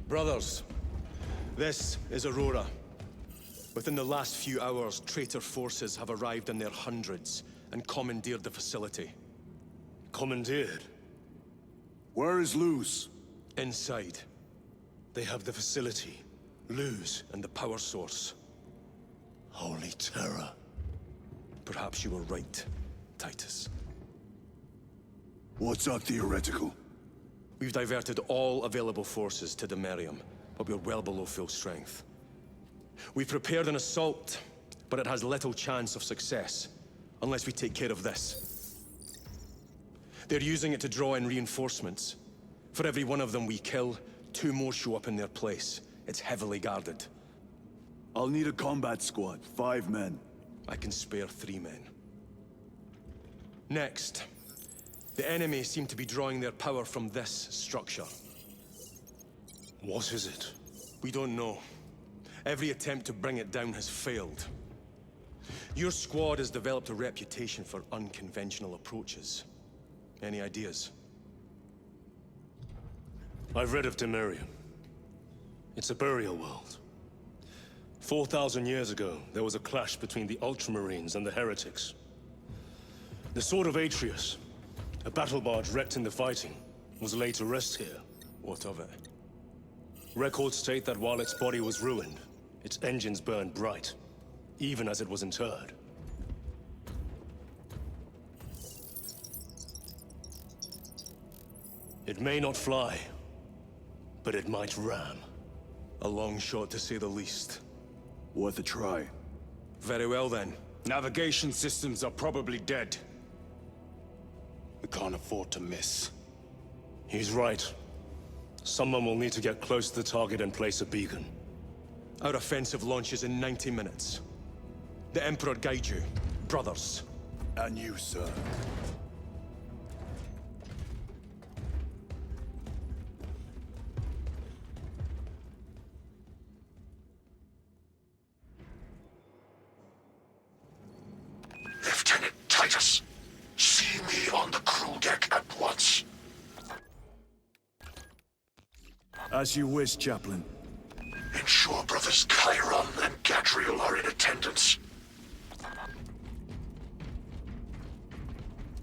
Brothers, this is Aurora. Within the last few hours, traitor forces have arrived in their hundreds and commandeered the facility. Commandeered? Where is Luz? Inside. They have the facility, Luz, and the power source. Holy terror. Perhaps you were right, Titus. What's our theoretical? We've diverted all available forces to Demerium, but we're well below full strength. We've prepared an assault, but it has little chance of success, unless we take care of this. They're using it to draw in reinforcements. For every one of them we kill, 2 more show up in their place. It's heavily guarded. I'll need a combat squad, 5 men. I can spare 3 men. Next, the enemy seem to be drawing their power from this structure. What is it? We don't know. Every attempt to bring it down has failed. Your squad has developed a reputation for unconventional approaches. Any ideas? I've read of Demerium. It's a burial world. 4,000 years ago, there was a clash between the Ultramarines and the Heretics. The Sword of Atreus, a battle barge wrecked in the fighting, was laid to rest here. What of it? Records state that while its body was ruined, its engines burned bright, even as it was interred. It may not fly, but it might ram. A long shot, to say the least. Worth a try. Very well, then. Navigation systems are probably dead. We can't afford to miss. He's right. Someone will need to get close to the target and place a beacon. Our offensive launches in 90 minutes. The Emperor guide you, brothers. And you, sir. Lieutenant Titus, see me on the crew deck at once. As you wish, Chaplain. Ensure brothers Chiron and Gadriel are in attendance.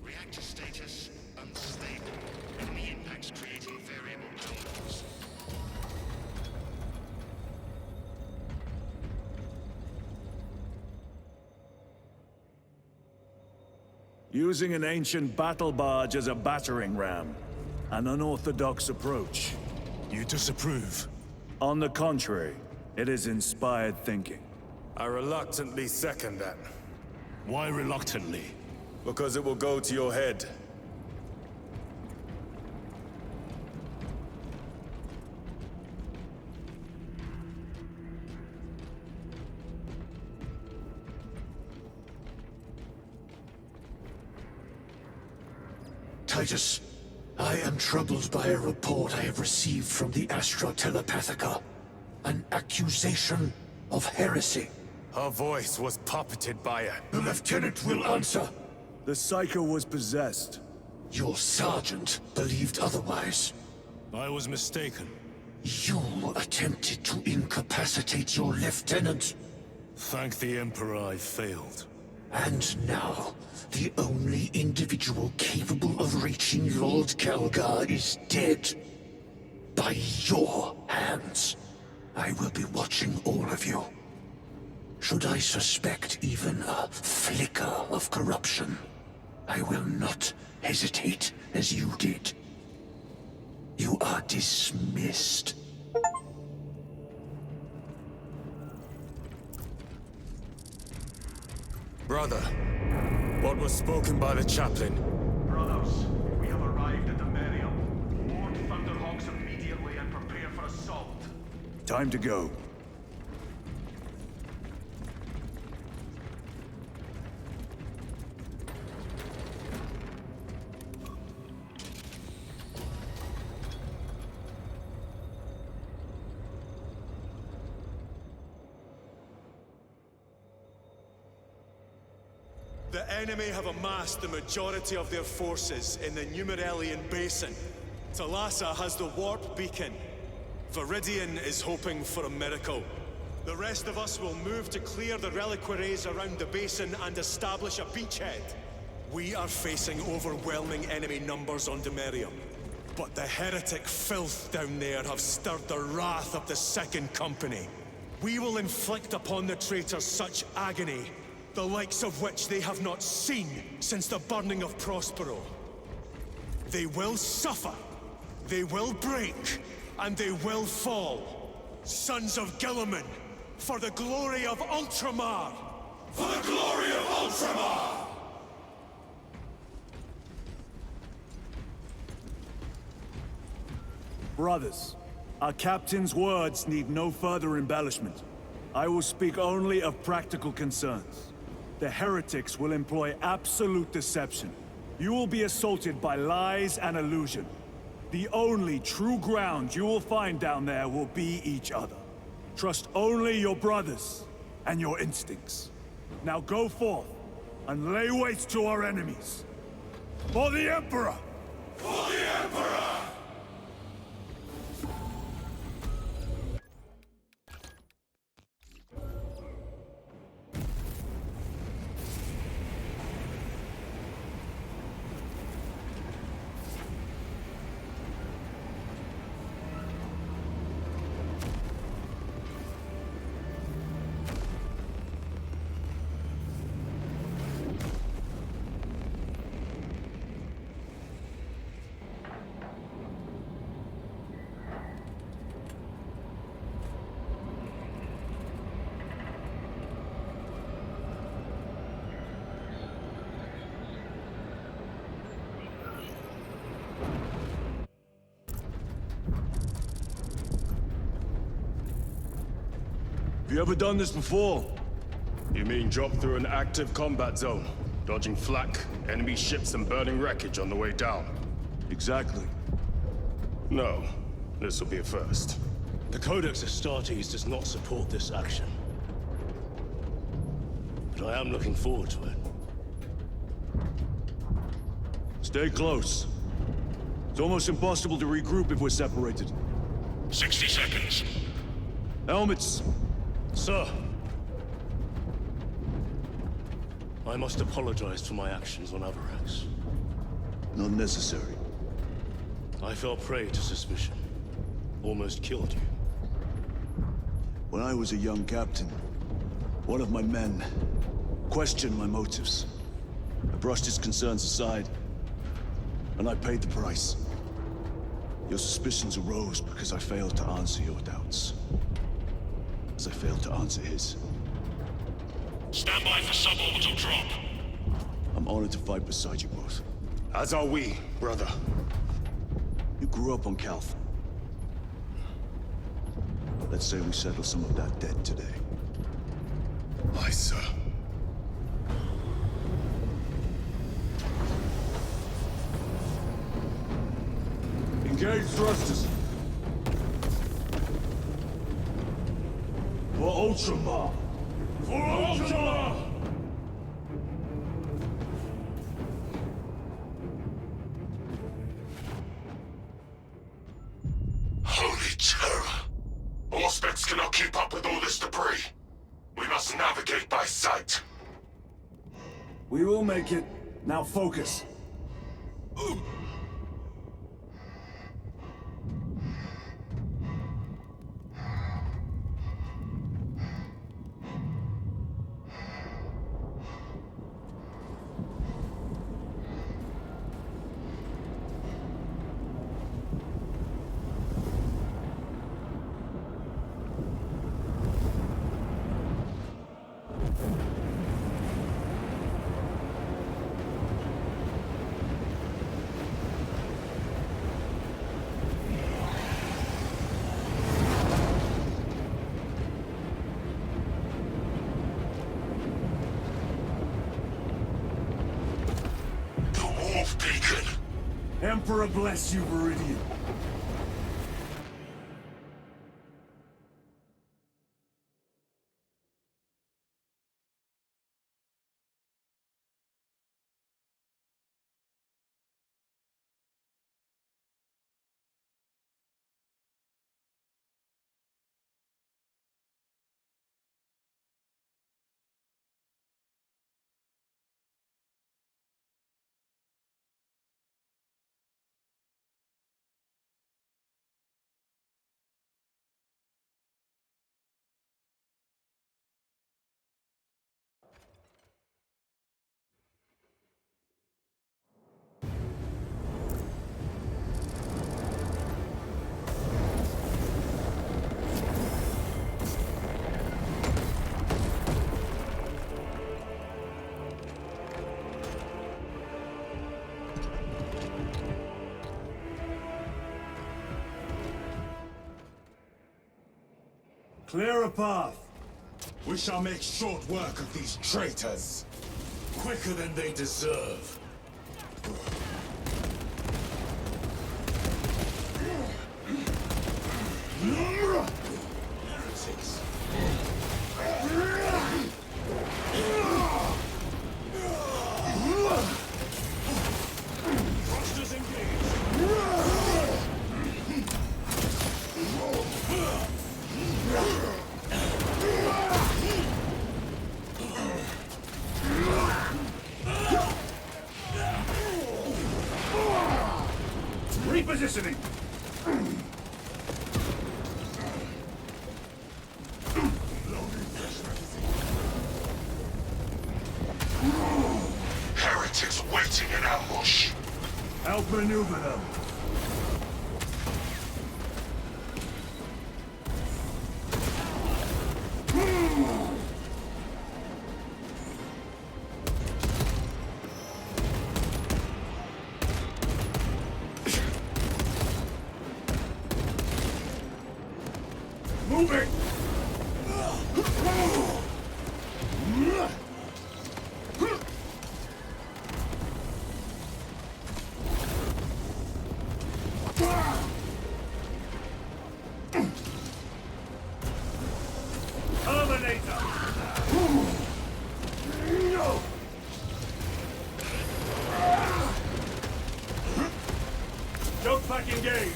Reactor status unstable. Enemy impacts creating variable downloads. Using an ancient battle barge as a battering ram. An unorthodox approach. You disapprove? On the contrary, it is inspired thinking. I reluctantly second that, Why reluctantly? because it will go to your head. Titus, I am troubled by a report I have received from the Astra Telepathica. An accusation of heresy. Her voice was puppeted by a... The lieutenant will answer. The Psycho was possessed. Your sergeant believed otherwise. I was mistaken. You attempted to incapacitate your lieutenant. Thank the Emperor I failed. And now, the only individual capable of reaching Lord Kelgar is dead. By your hands. I will be watching all of you. Should I suspect even a flicker of corruption, I will not hesitate as you did. You are dismissed. Brother, what was spoken by the chaplain? Brothers, we have arrived at Demerium. Board Thunderhawks immediately and prepare for assault. Time to go. The enemy have amassed the majority of their forces in the Numeralian Basin. Thalassa has the warp beacon. Viridian is hoping for a miracle. The rest of us will move to clear the reliquaries around the basin and establish a beachhead. We are facing overwhelming enemy numbers on Demerium. But the heretic filth down there have stirred the wrath of the Second Company. We will inflict upon the traitors such agony, the likes of which they have not seen since the burning of Prospero. They will suffer, they will break, and they will fall. Sons of Gilliman, for the glory of Ultramar! For the glory of Ultramar! Brothers, our captain's words need no further embellishment. I will speak only of practical concerns. The heretics will employ absolute deception. You will be assaulted by lies and illusion. The only true ground you will find down there will be each other. Trust only your brothers and your instincts. Now go forth and lay waste to our enemies. For the Emperor! For the Emperor! Have you ever done this before? You mean drop through an active combat zone, dodging flak, enemy ships and burning wreckage on the way down? Exactly. No, this will be a first. The Codex Astartes does not support this action. But I am looking forward to it. Stay close. It's almost impossible to regroup if we're separated. 60 seconds. Helmets! Sir! I must apologize for my actions on Avarax. Not necessary. I fell prey to suspicion. Almost killed you. When I was a young captain, one of my men questioned my motives. I brushed his concerns aside, and I paid the price. Your suspicions arose because I failed to answer your doubts. As I failed to answer his. Stand by for suborbital drop. I'm honored to fight beside you both. As are we, brother. You grew up on Calth. Let's say we settle some of that debt today. Aye, sir. Engage thrusters. For Ultramar! For Ultramar! Holy terror! Auspex cannot keep up with all this debris. We must navigate by sight. We will make it. Now focus. Beacon. Emperor bless you, Viridian. Clear a path. We shall make short work of these traitors. Quicker than they deserve. Heretics. Thrusters engaged. Repositioning. Heretics waiting in ambush. Outmaneuver them. Moving! Terminator! Jump back engaged!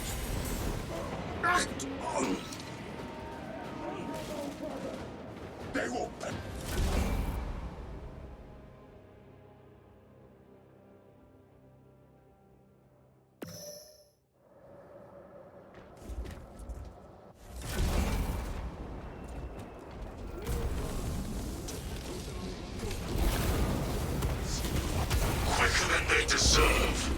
They will. Quicker than they deserve.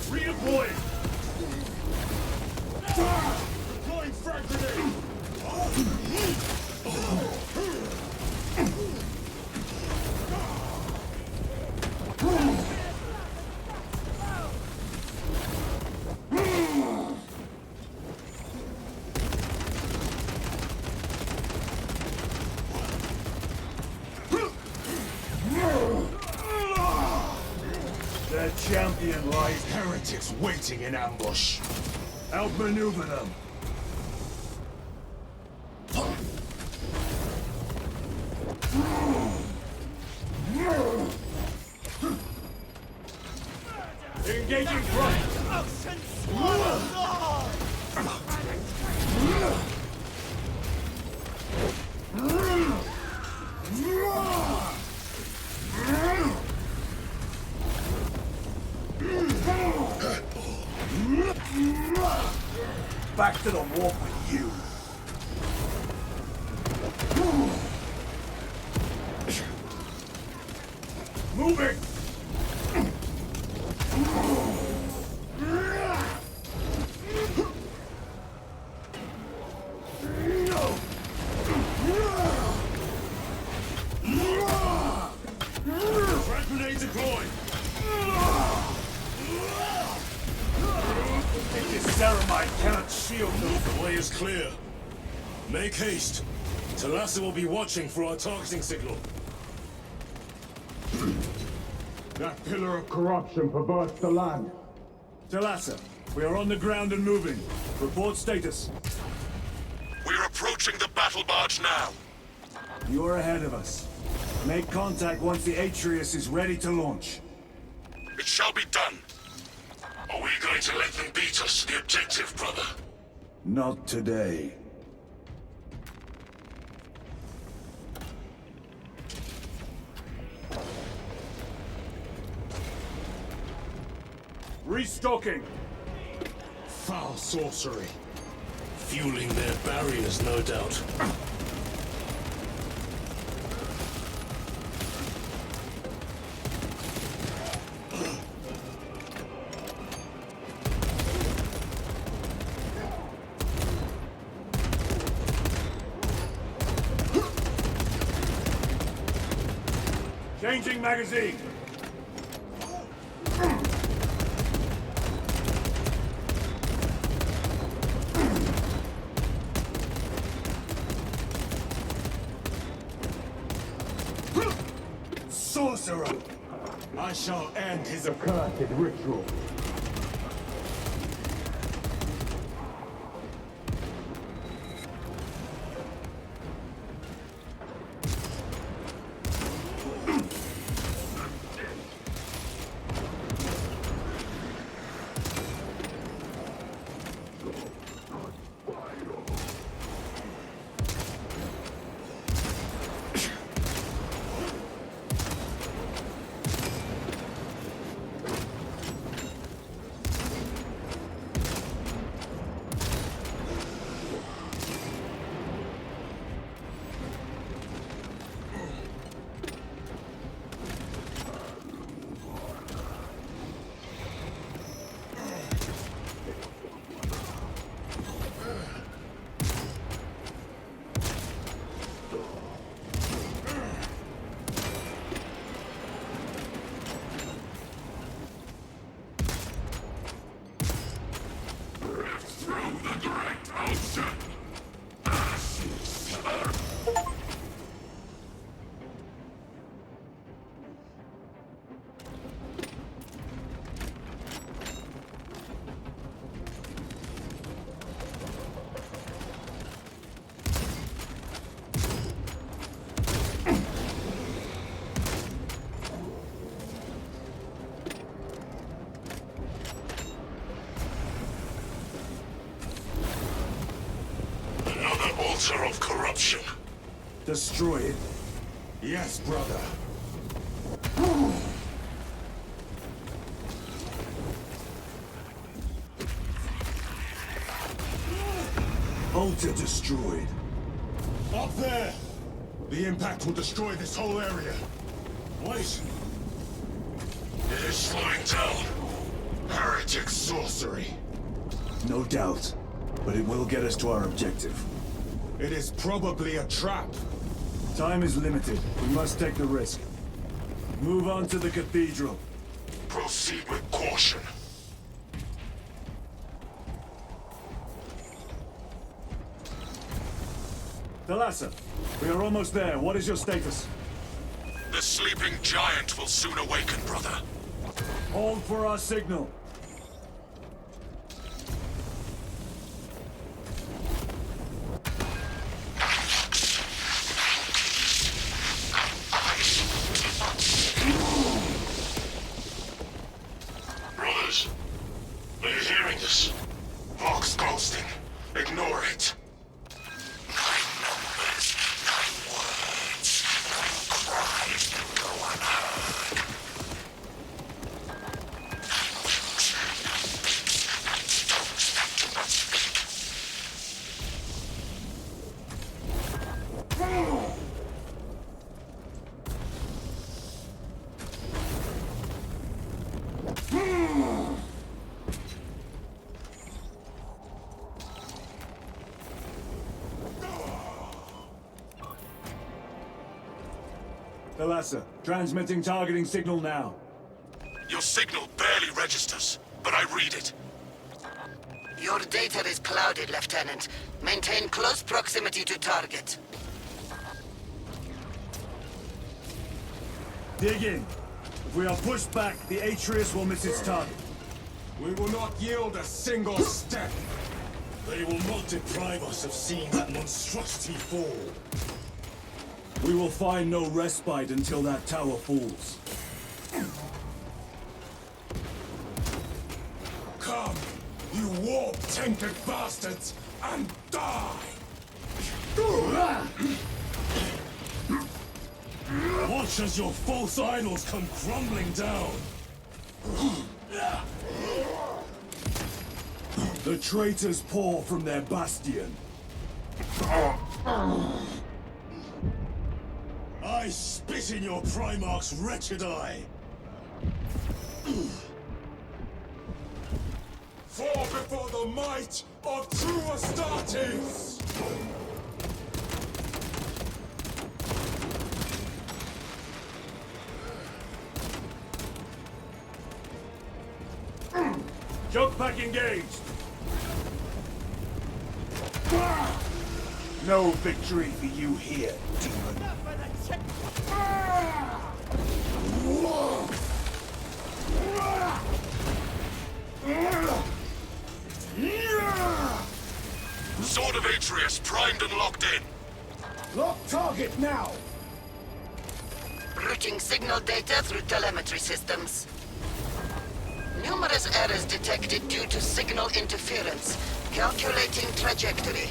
Redeploying! Deploying frag grenade. Their champion lies. Heretics waiting in ambush. Outmaneuver them. Engaging front. Back to the walk with you. Moving! Frag grenade deployed. This ceramide cannot shield them. The way is clear. Make haste. Talassa will be watching for our targeting signal. That pillar of corruption perverts the land. Talassa, we are on the ground and moving. Report status. We're approaching the battle barge now. You are ahead of us. Make contact once the Atreus is ready to launch. It shall be done. Are we going to let them beat us to the objective, brother? Not today. Restocking! Foul sorcery. Fueling their barriers, no doubt. Changing magazine. Sorcerer! I shall end his accursed ritual. Altar of corruption. Destroy it. Yes, brother. Altar destroyed. Up there! The impact will destroy this whole area. Wait! It is slowing down. Heretic sorcery. No doubt. But it will get us to our objective. It is probably a trap. Time is limited. We must take the risk. Move on to the cathedral. Proceed with caution. Thalassa, we are almost there. What is your status? The sleeping giant will soon awaken, brother. Hold for our signal. Brothers, are you hearing this? Vox ghosting. Ignore it. 9 numbers, 9 words, 9 cries that go unheard. Thalassa, transmitting targeting signal now. Your signal barely registers, but I read it. Your data is clouded, Lieutenant. Maintain close proximity to target. Dig in. If we are pushed back, the Atreus will miss its target. We will not yield a single step. They will not deprive us of seeing that monstrosity fall. We will find no respite until that tower falls. Come, you warp-tainted bastards, and die! Watch as your false idols come crumbling down. The traitors pour from their bastion. I spit in your Primarch's wretched eye. Fall before the might of true Astartes! Jump pack engaged! No victory for you here, demon. Sword of Atreus primed and locked in. Lock target now! Routing signal data through telemetry systems. Numerous errors detected due to signal interference. Calculating trajectory.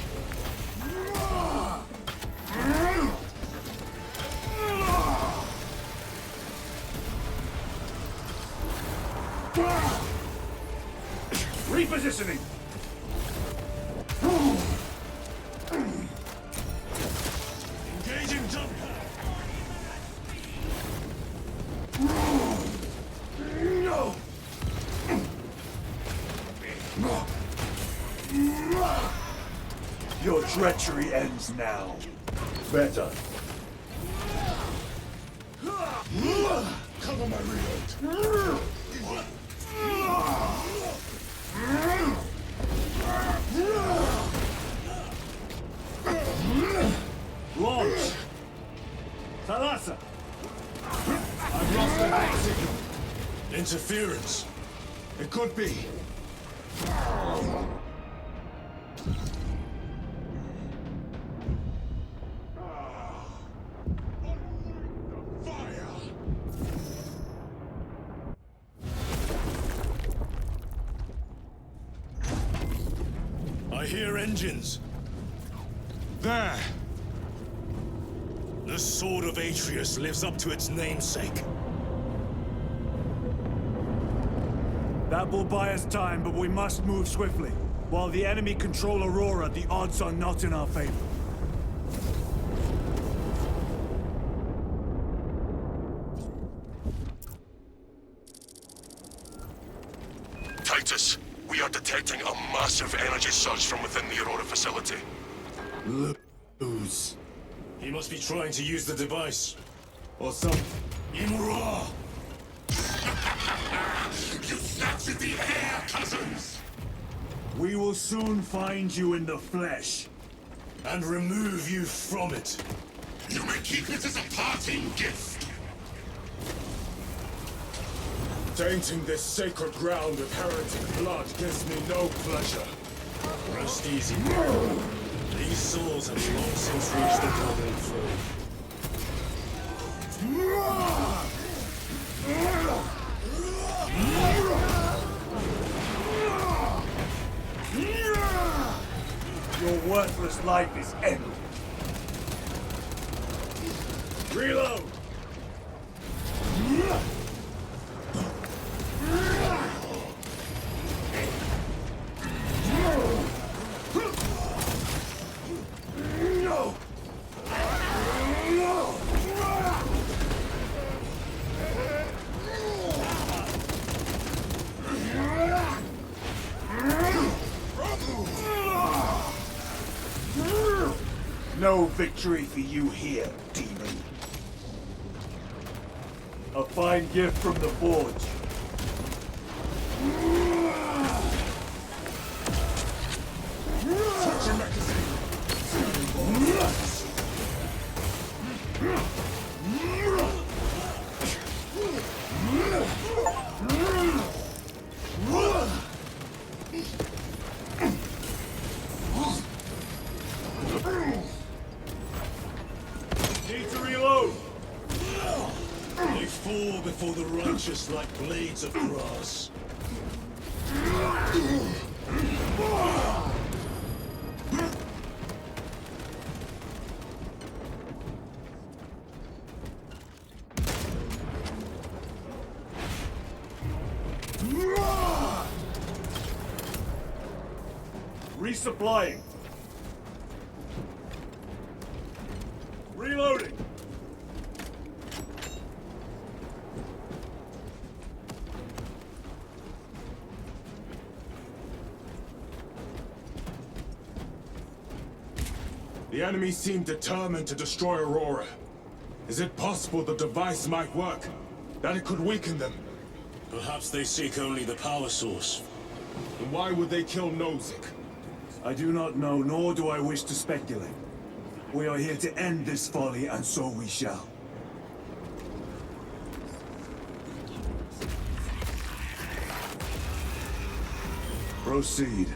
Repositioning! Engaging jump pack! Your treachery ends now. Better. Cover my reload. Launch! Thalassa! I've lost the back signal. Interference. It could be. I hear engines. There! The Sword of Atreus lives up to its namesake. That will buy us time, but we must move swiftly. While the enemy control Aurora, the odds are not in our favor. Titus, we are detecting a massive energy surge from within the Aurora facility. Lose. He must be trying to use the device. Or some... Imura! You snatched at the air, cousins! We will soon find you in the flesh. And remove you from it. You may keep it as a parting gift. Tainting this sacred ground with heretic blood gives me no pleasure. Rest easy. These souls have long since reached the golden throne. Your worthless life is ended. Reload! No victory for you here, demon. A fine gift from the Forge. Touch your Need to reload! They fall before the righteous like blades of grass. Resupplying. Reloading. The enemy seem determined to destroy Aurora. Is it possible the device might work? That it could weaken them? Perhaps they seek only the power source. And why would they kill Nozick? I do not know, nor do I wish to speculate. We are here to end this folly, and so we shall. Proceed.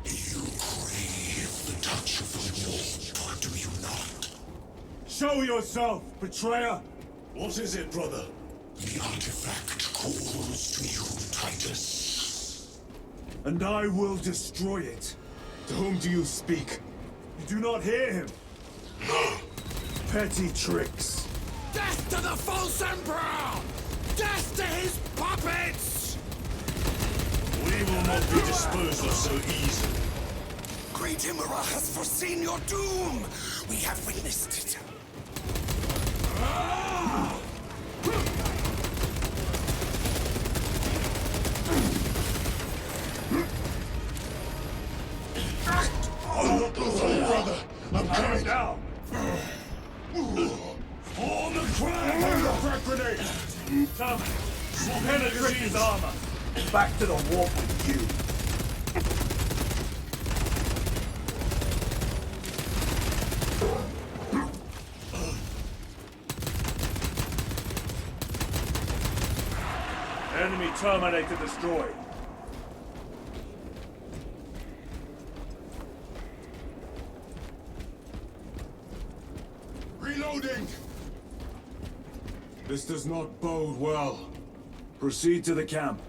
You crave the touch of the Lord, do you not? Show yourself, betrayer! What is it, brother? The artifact calls to you, Titus. And I will destroy it. To whom do you speak? You do not hear him. No. Petty tricks. Death to the false emperor! Death to his puppets! We will not be disposed of so easily. Great Imra has foreseen your doom! We have witnessed it. Brother, I'm coming Down! On the ground! Crack grenade! Come, penetrate his armor. Back to the warp with you. Enemy Terminator destroyed. Reloading! This does not bode well. Proceed to the camp.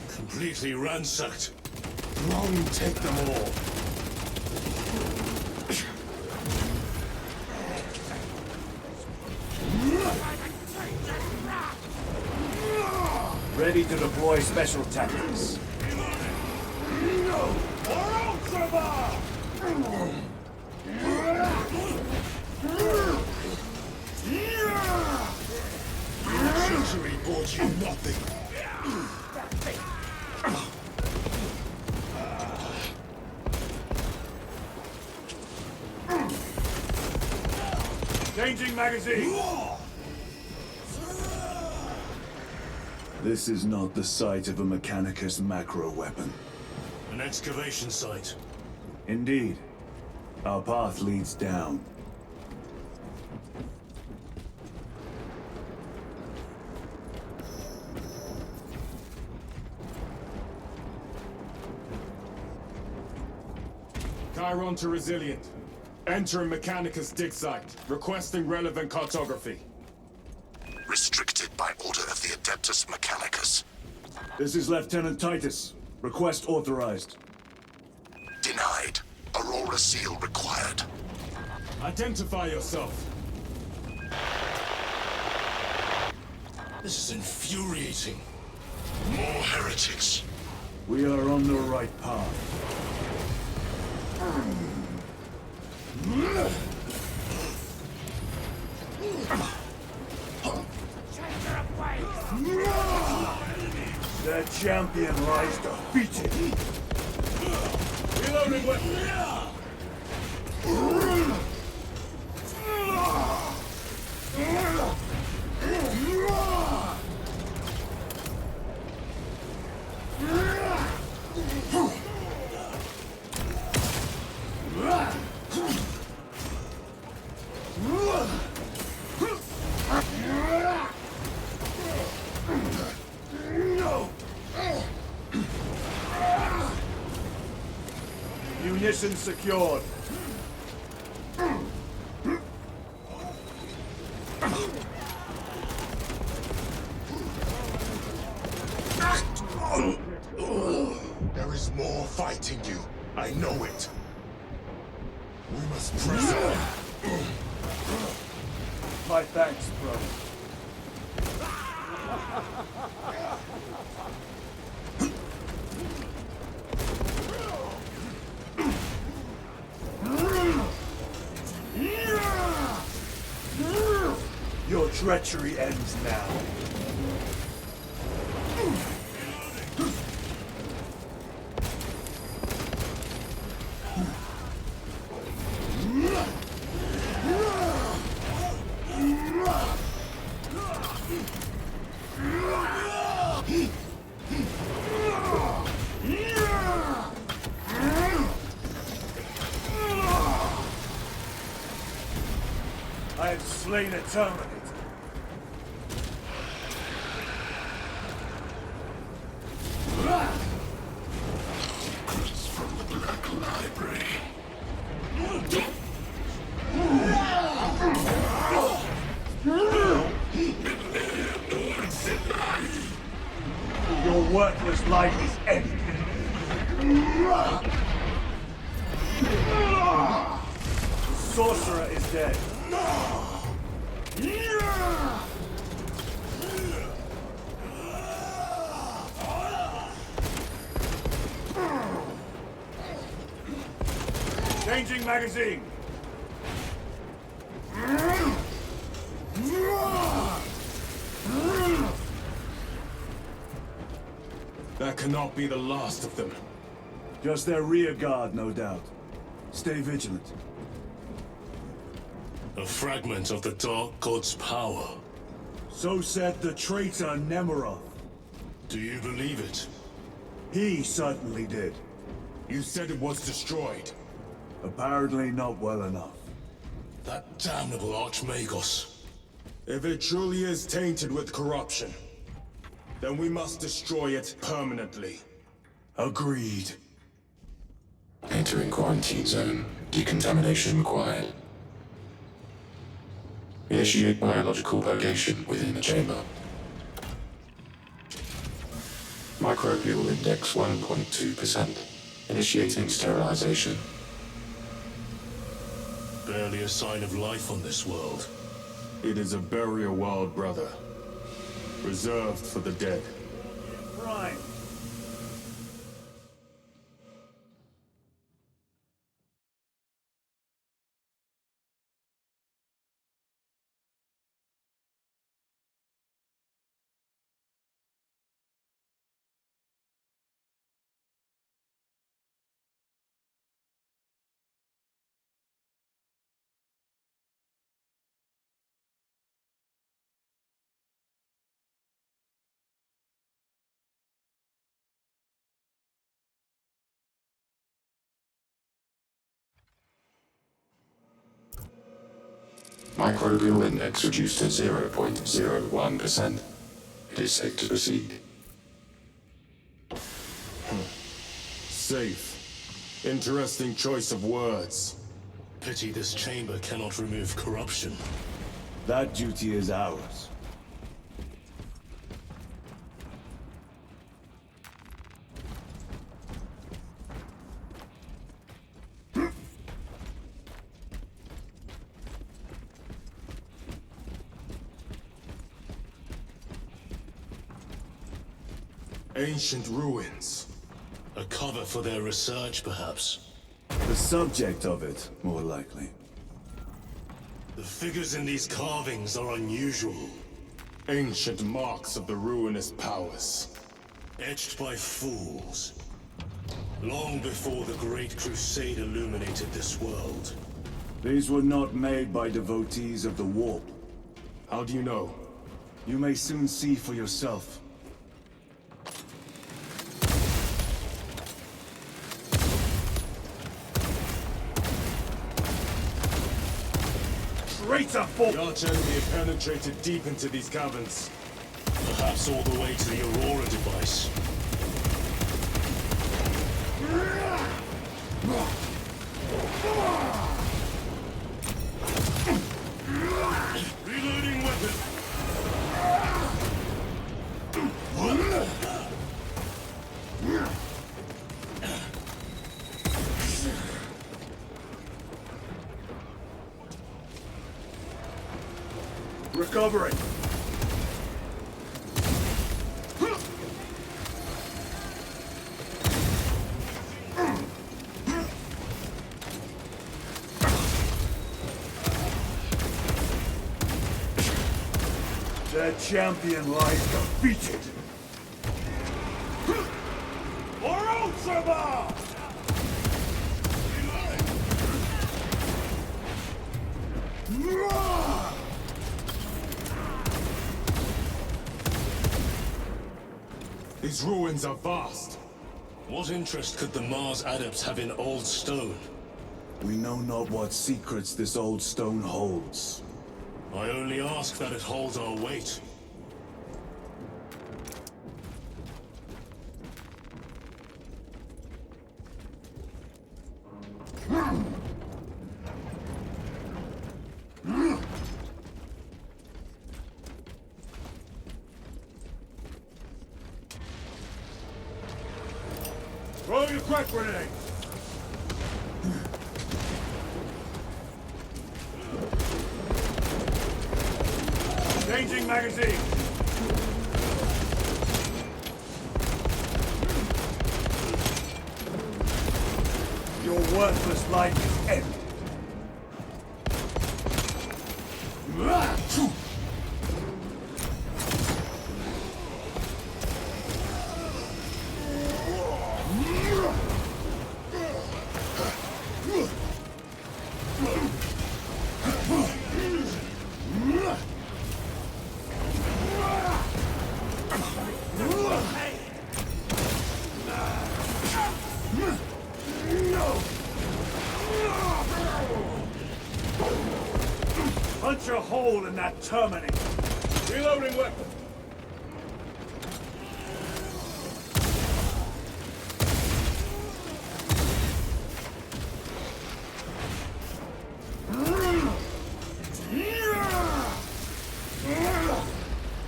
Completely ransacked. Wrong, take them all. Ready to deploy special tactics. Treachery brought you nothing. Changing magazine! This is not the site of a Mechanicus macro weapon. An excavation site. Indeed. Our path leads down. Chiron to Resilient. Enter Mechanicus dig site. Requesting relevant cartography. Restricted by order of the Adeptus Mechanicus. This is Lieutenant Titus. Request authorized. Denied. Aurora seal required. Identify yourself. This is infuriating. More heretics. We are on the right path. Their champion lies defeated. Reloading weapon. Munitions secured. There is more fighting you. I know it. We must press on. My thanks, brother. Your treachery ends now. slain a Terminator. Secrets from the Black Library. Your worthless life is ended. The sorcerer is dead. Changing magazine. That cannot be the last of them. Just their rear guard, no doubt. Stay vigilant. A fragment of the Dark God's power. So said the traitor Nemeroth. Do you believe it? He certainly did. You said it was destroyed. Apparently not well enough. That damnable Archmagos. If it truly is tainted with corruption, then we must destroy it permanently. Agreed. Entering quarantine zone. Decontamination required. Initiate biological purgation within the chamber. Microbial index 1.2%. Initiating sterilization. Barely a sign of life on this world. It is a burial world, brother. Reserved for the dead. Prime. Microbial index reduced to 0.01%. It is safe to proceed. Safe. Interesting choice of words. Pity this chamber cannot remove corruption. That duty is ours. Ancient ruins. A cover for their research, perhaps. The subject of it, more likely. The figures in these carvings are unusual. Ancient marks of the ruinous powers. Etched by fools. Long before the Great Crusade illuminated this world. These were not made by devotees of the warp. How do you know? You may soon see for yourself. Traitor for— The archenemy have penetrated deep into these caverns. Perhaps all the way to the Aurora device. Reloading weapon! Recovering. Their champion lies defeated. For Ultramar! These ruins are vast. What interest could the Mars adepts have in old stone? We know not what secrets this old stone holds. I only ask that it holds our weight. Throw your crack grenade! Changing magazine! Your worthless life is ended. Punch a hole in that Terminator. Reloading weapon.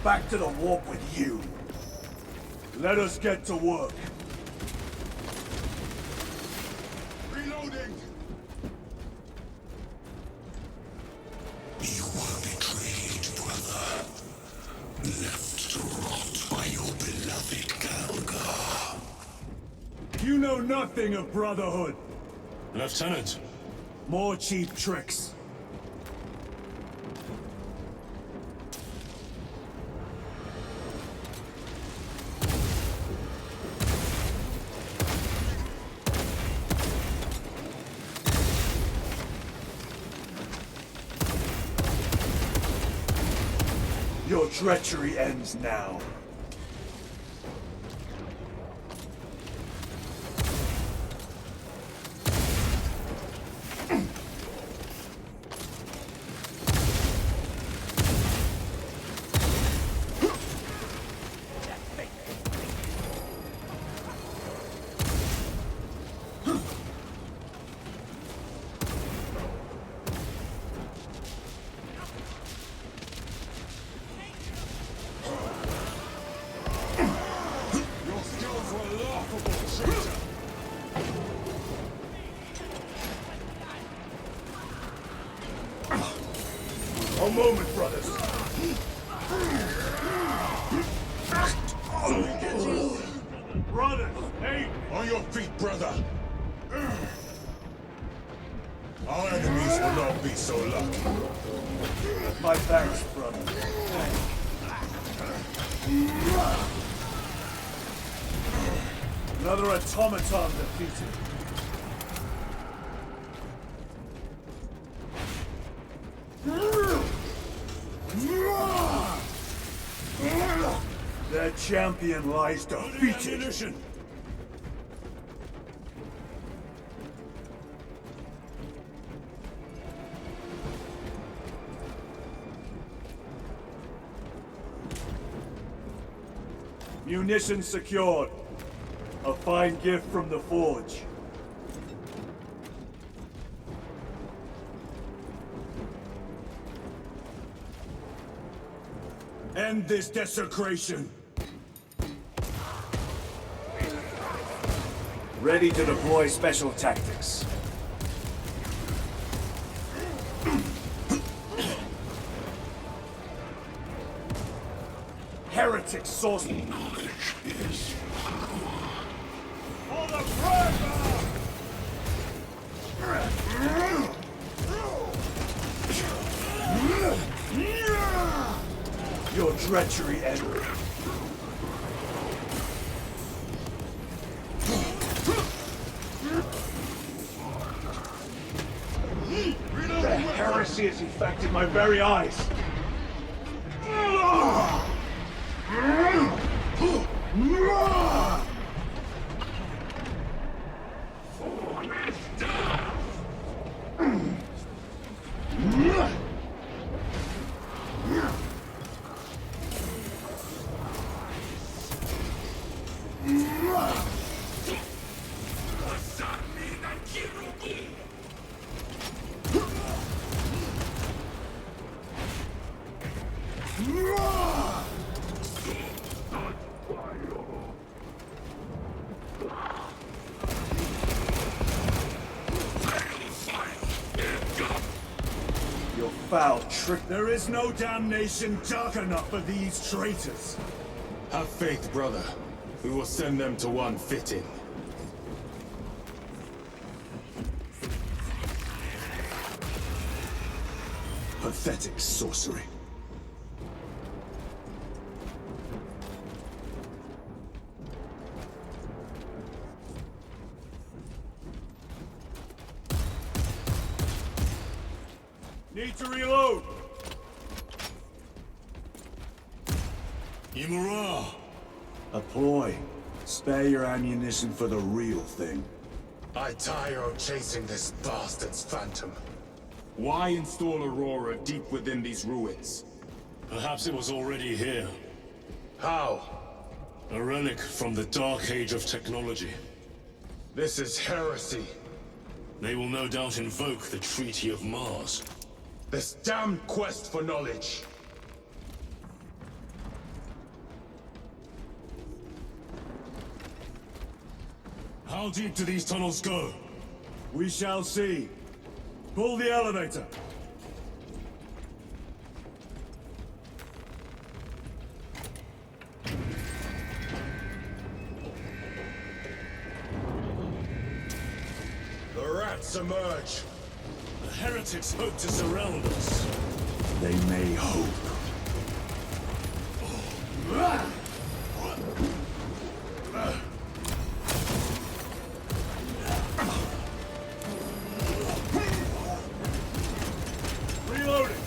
Back to the warp with you. Let us get to work. Reloading! You were betrayed, brother. Left to rot by your beloved Kalgar. You know nothing of brotherhood. Lieutenant, More cheap tricks. Your treachery ends now. Your skills were laughable, traitor! A moment, brothers. Brothers, hey! On your feet, brother! Our enemies will not be so lucky. My thanks, brother. Another automaton defeated. Their champion lies defeated. Munitions secured. A fine gift from the Forge. End this desecration. Ready to deploy special tactics. Heretic source. Knowledge is For the Praga! Your treachery ended. The heresy has infected my very eyes. foul trick. There is no damnation dark enough for these traitors. Have faith, brother. We will send them to one fitting. Pathetic sorcery. Need to reload! Imura! A ploy. Spare your ammunition for the real thing. I tire of chasing this bastard's phantom. Why install Aurora deep within these ruins? Perhaps it was already here. How? A relic from the Dark Age of technology. This is heresy. They will no doubt invoke the Treaty of Mars. This damned quest for knowledge. How deep do these tunnels go? We shall see. Pull the elevator. The rats emerge. The heretics hope to surround us. They may hope. Reloading!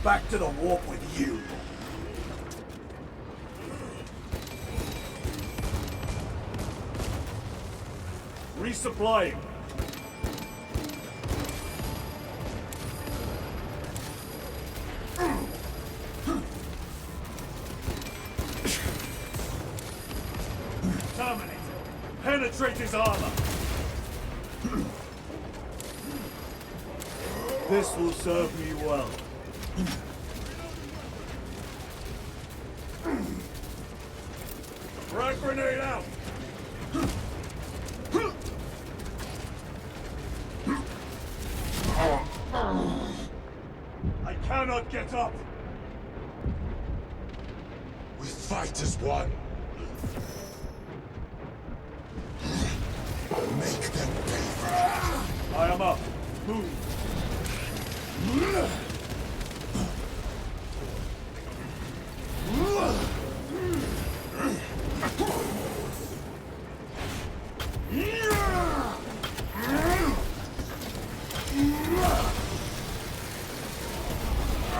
Back to the warp with you! Resupplying! Terminator! Penetrate his armor! This will serve me well. Frag grenade out! I cannot get up! We fight as one. Make them pay for it. I am up. Move.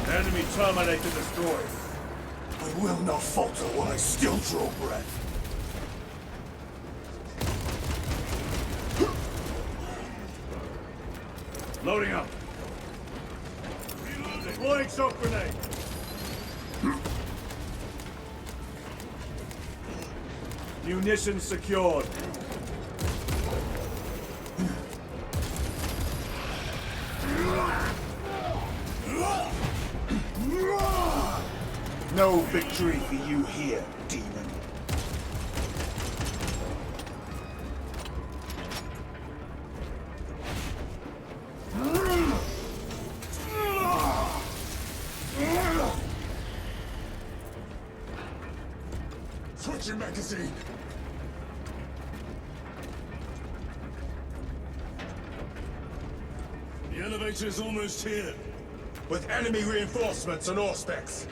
Enemy Terminator destroyed. I will not falter while I still draw breath. Loading up. Deploying shock grenade. Munitions secured. No victory for you here, demon. Switching magazine. The elevator is almost here. With enemy reinforcements and Auspex.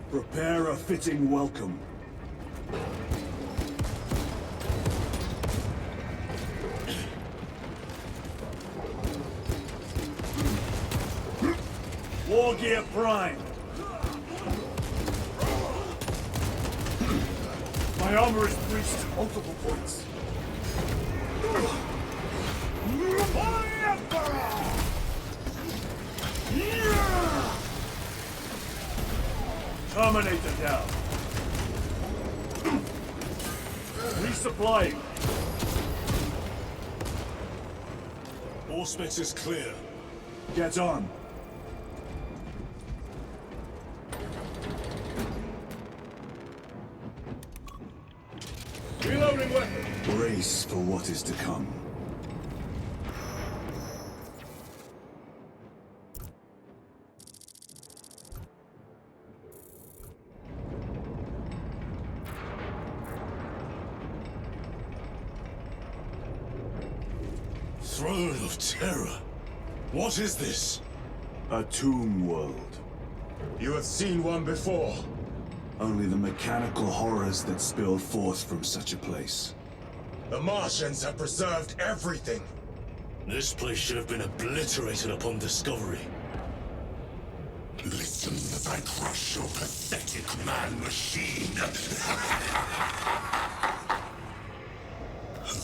Prepare a fitting welcome. War gear prime. My armor is breached at multiple points. Terminator down. Resupplying. Auspex is clear. Get on. brace for what is to come. Throne of Terror? What is this? A tomb world. You have seen one before. Only the mechanical horrors that spill forth from such a place. The Martians have preserved everything. This place should have been obliterated upon discovery. Listen as I crush your pathetic man-machine.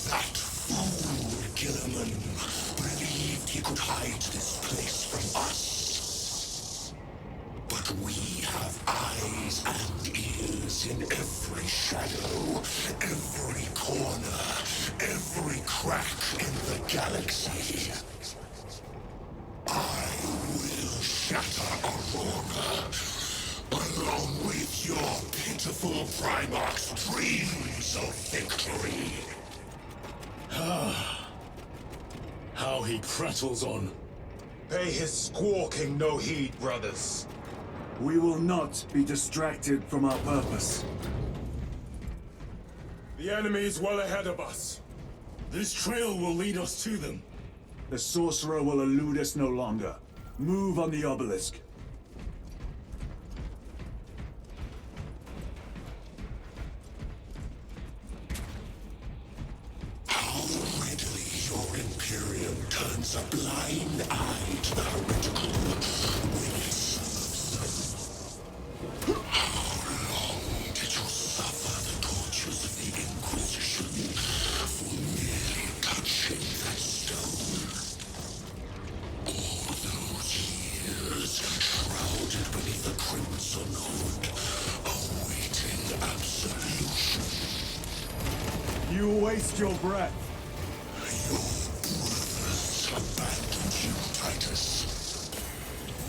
That fool, Gilliman, believed he could hide this place from us. But we have eyes and ears in every shadow, every corner, every crack in the galaxy. I will shatter Aurora, along with your pitiful Primarch's dreams of victory. How he prattles on. Pay his squawking no heed, brothers. We will not be distracted from our purpose. The enemy is well ahead of us. This trail will lead us to them. The sorcerer will elude us no longer. Move on the obelisk. How readily your Imperium turns a blind eye to the heretical when it serves them. How long did you suffer the tortures of the Inquisition for merely touching that stone? All those years shrouded beneath the crimson hood, awaiting absolution. You waste your breath. Your brothers abandoned you, Titus.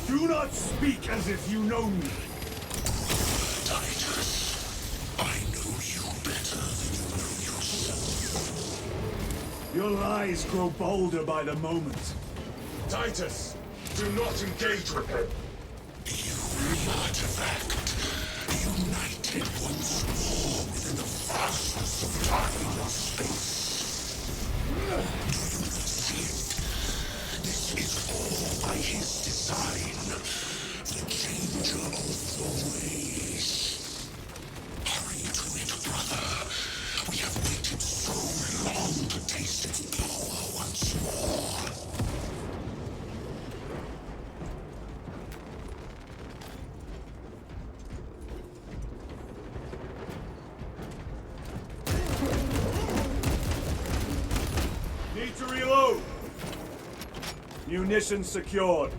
Do not speak as if you know me. Titus, I know you better than you know yourself. Your lies grow bolder by the moment. Titus, do not engage with him. You, the artifact, united once more within the vastness of time and space. Do you not see it? This is all by his design. The changer of the ways. Hurry to it, brother. We have waited so long to taste its power once more. Need to reload. Munitions secured.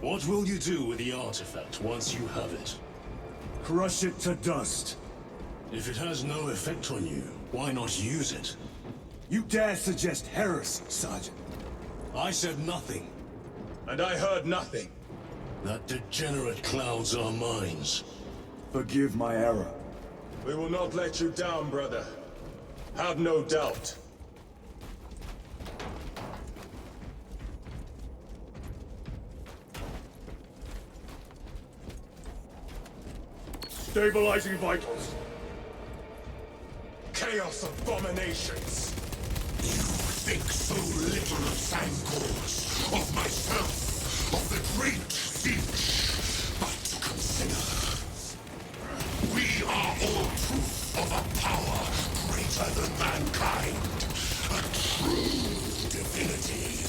What will you do with the artifact once you have it? Crush it to dust. If it has no effect on you, why not use it? You dare suggest heresy, Sergeant? I said nothing. And I heard nothing. That degenerate clouds our minds. Forgive my error. We will not let you down, brother. Have no doubt. Stabilizing vitals. Chaos abominations. You think so little of Sangors, of myself, of the great Siege. But consider, we are all proof of a power greater than mankind. A true divinity.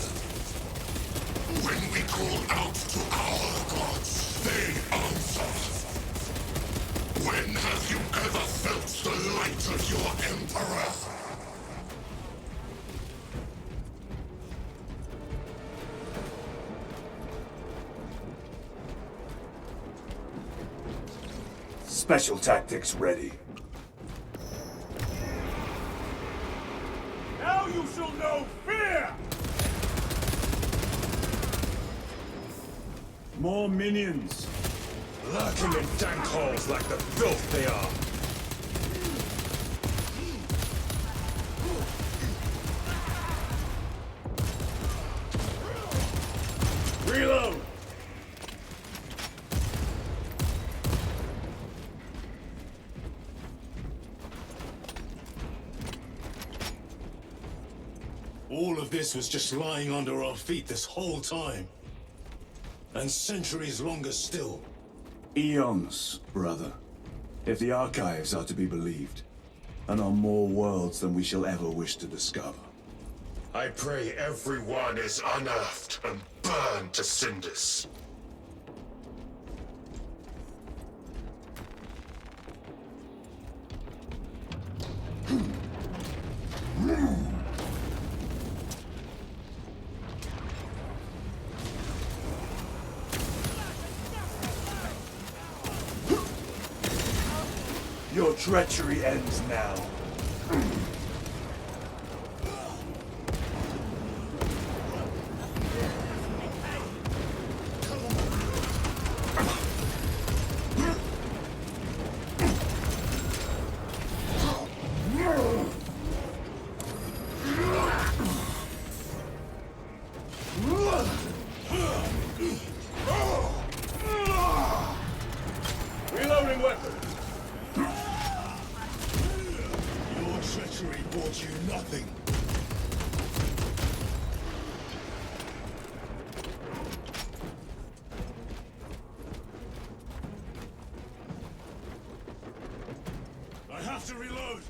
When we call out to our gods, they answer. When have you ever felt the light of your Emperor? Special tactics ready. Now you shall know fear! More minions. Lurking in dank holes like the filth they are. of this was just lying under our feet this whole time. And centuries longer still. Eons, brother. If the archives are to be believed. And on more worlds than we shall ever wish to discover. I pray everyone is unearthed and burned to cinders. Your treachery ends now. Reloading weapon! Your treachery brought you nothing. I have to reload!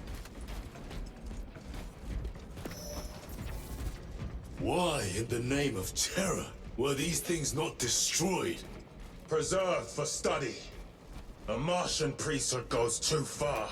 Why, in the name of terror, were these things not destroyed? Preserved for study. A Martian priesthood goes too far.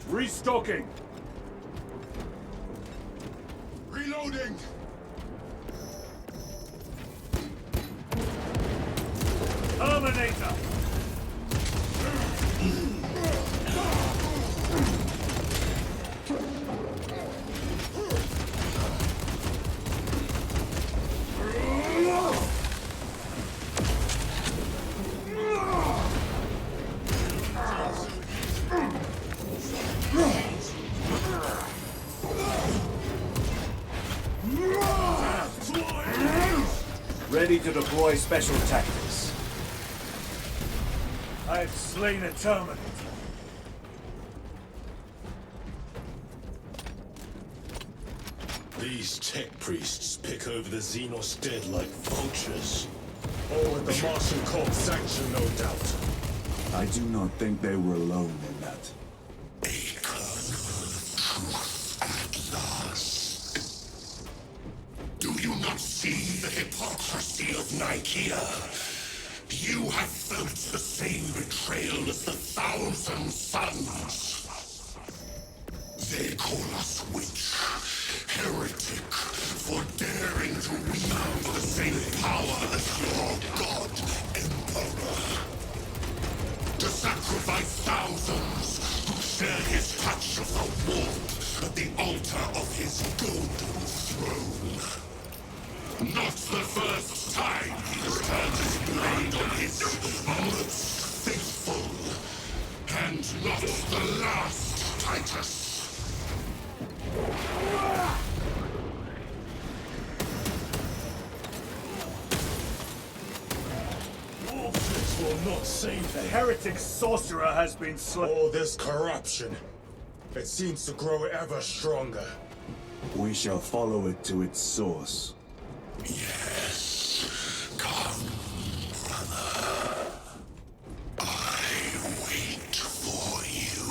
Restocking! Reloading! Terminator! Ready to deploy special tactics. I've slain a Terminator. These tech priests pick over the Xenos dead like vultures. All with the Martian Corps sanction, no doubt. I do not think they were alone in that. Do you not see the hypocrisy of Nicaea? You have felt the same betrayal as the Thousand Sons. They call us witch, heretic, for daring to wield the same power as your god, Emperor. To sacrifice thousands who share his touch of the warmth at the altar of his golden throne. Not the first time he has turned his blade on his most faithful. And not the last, Titus. Wolves will not save The them. heretic sorcerer has been slain. All this corruption, it seems to grow ever stronger. We shall follow it to its source. Yes. Come, brother. I wait for you.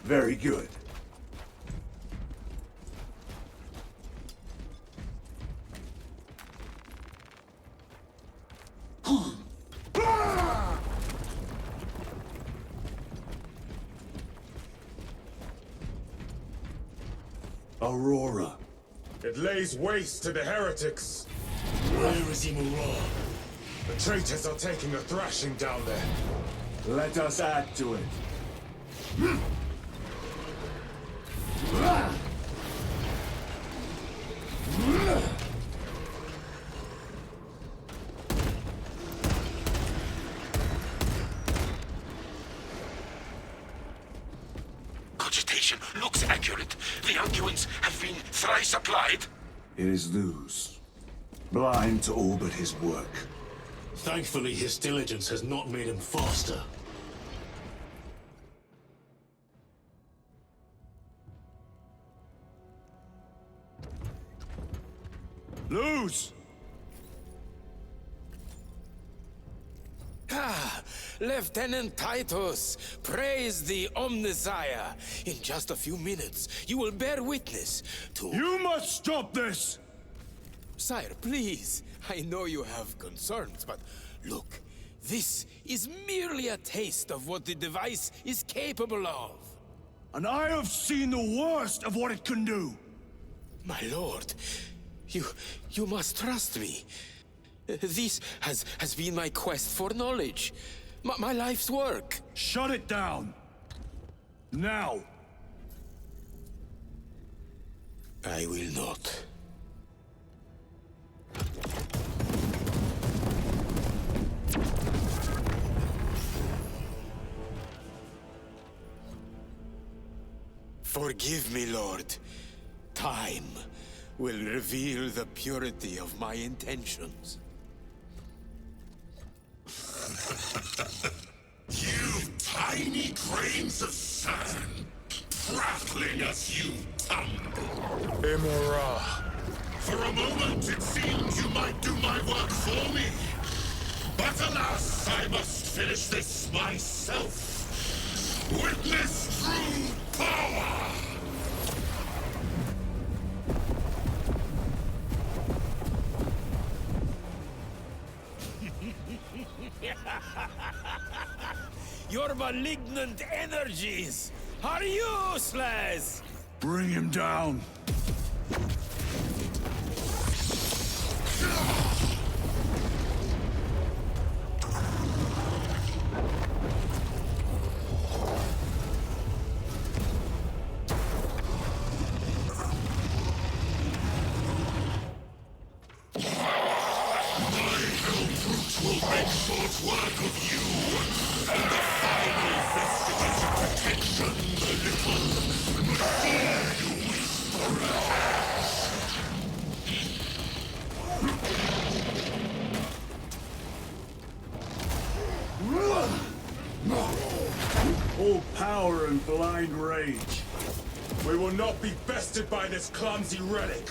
Very good. Aurora. It lays waste to the heretics. Where is Imura? The traitors are taking a thrashing down there. Let us add to it. Cogitation looks accurate. The Anguins have been thrice applied. It is Luz. Blind to all but his work. Thankfully, his diligence has not made him faster. Luz! Ah, Lieutenant Titus, praise the Omnissiah. In just a few minutes, you will bear witness to... You must stop this! Sire, please. I know you have concerns, but look, this is merely a taste of what the device is capable of. And I have seen the worst of what it can do! My lord, you must trust me. This has been my quest for knowledge. My life's work. Shut it down! Now! I will not. Forgive me, Lord. Time will reveal the purity of my intentions. You tiny grains of sand, prattling as you tumble. Imura. For a moment, it seemed you might do my work for me. But alas, I must finish this myself. Witness true power! Your malignant energies are useless! Bring him down! All power and blind rage. We will not be bested by this clumsy relic.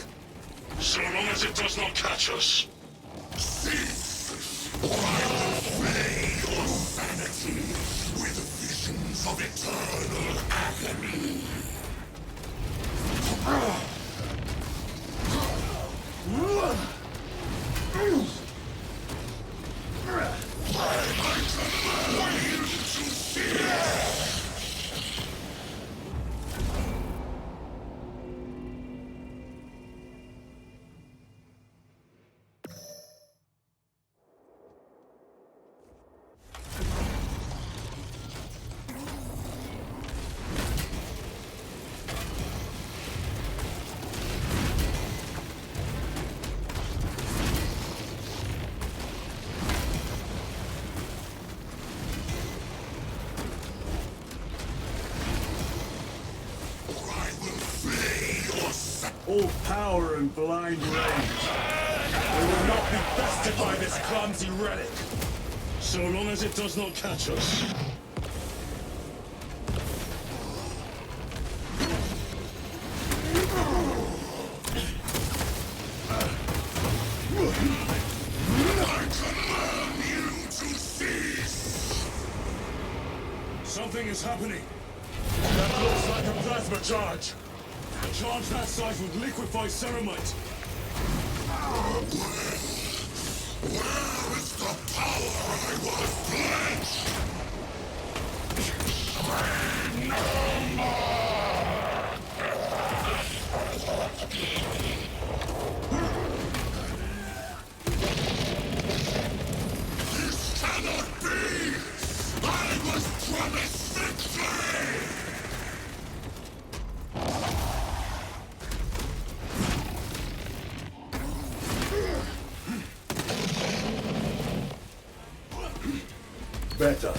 So long as it does not catch us. Cease, or I will flay your sanity with visions of eternal agony. I command you to cease! All power and blind rage. We will not be bested by this clumsy relic. So long as it does not catch us. I command you to cease! Something is happening. Never Looks like a plasma charge. A charge that size would liquefy ceramite. Where is the power I was pledged? No more! This cannot be! I was promised victory! Better.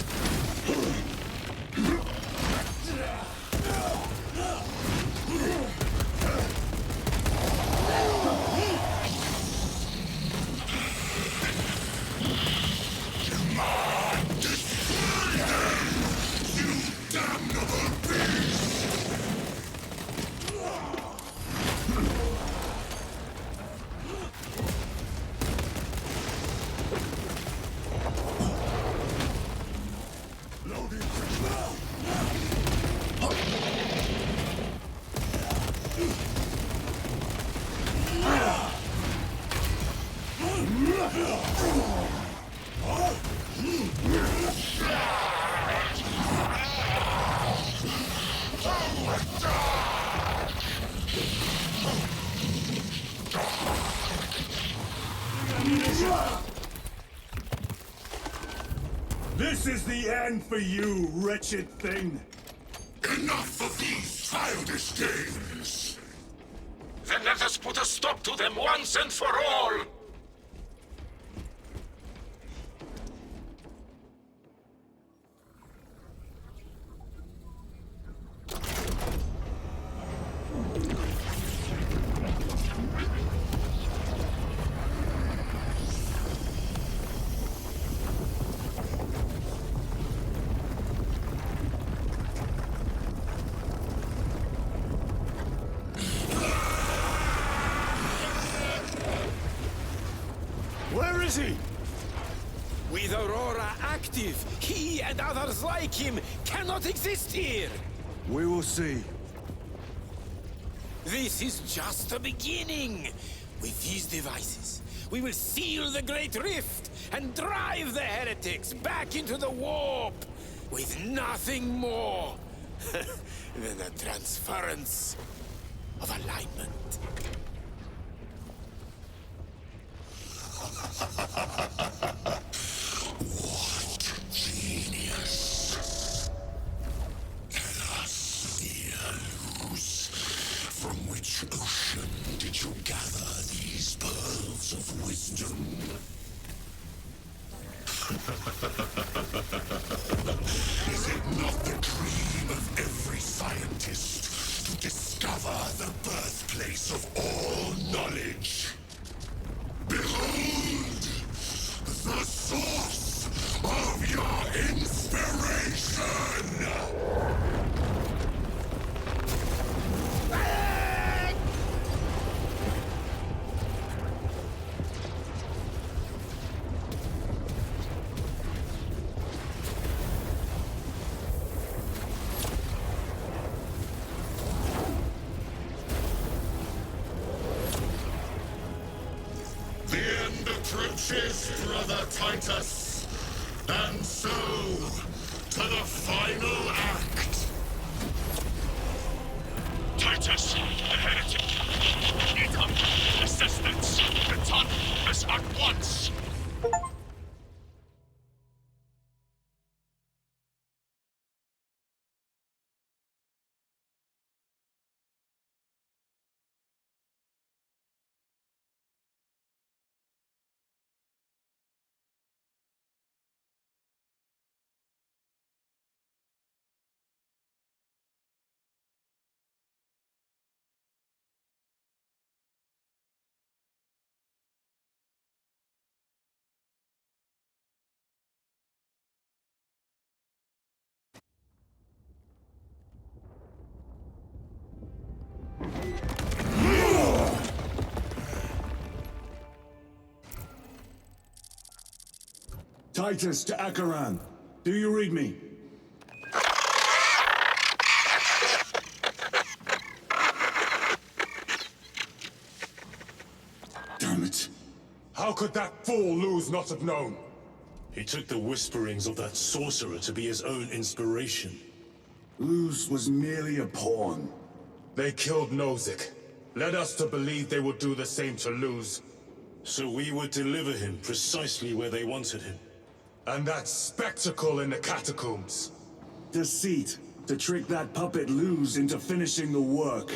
This is the end for you, wretched thing! Enough of these childish games! Then let us put a stop to them once and for all! Where is he? With Aurora active, he and others like him cannot exist here! We will see. This is just the beginning! With these devices, we will seal the Great Rift and drive the heretics back into the warp with nothing more than a transference of alignment. What genius! Tell us, dear Luz, from which ocean did you gather these pearls of wisdom? Is it not the dream of every scientist to discover the birthplace of all knowledge? Behold! The source of your inspiration! The end approaches, Brother Titus. And so, to the final act. Titus, the heretic! Need help! Assistance! Return us at once! Titus to Acheran. Do you read me? Damn it. How could that fool Luz not have known? He took the whisperings of that sorcerer to be his own inspiration. Luz was merely a pawn. They killed Nozick. Led us to believe they would do the same to Luz. So we would deliver him precisely where they wanted him. And that spectacle in the catacombs. Deceit. To trick that puppet Luz into finishing the work.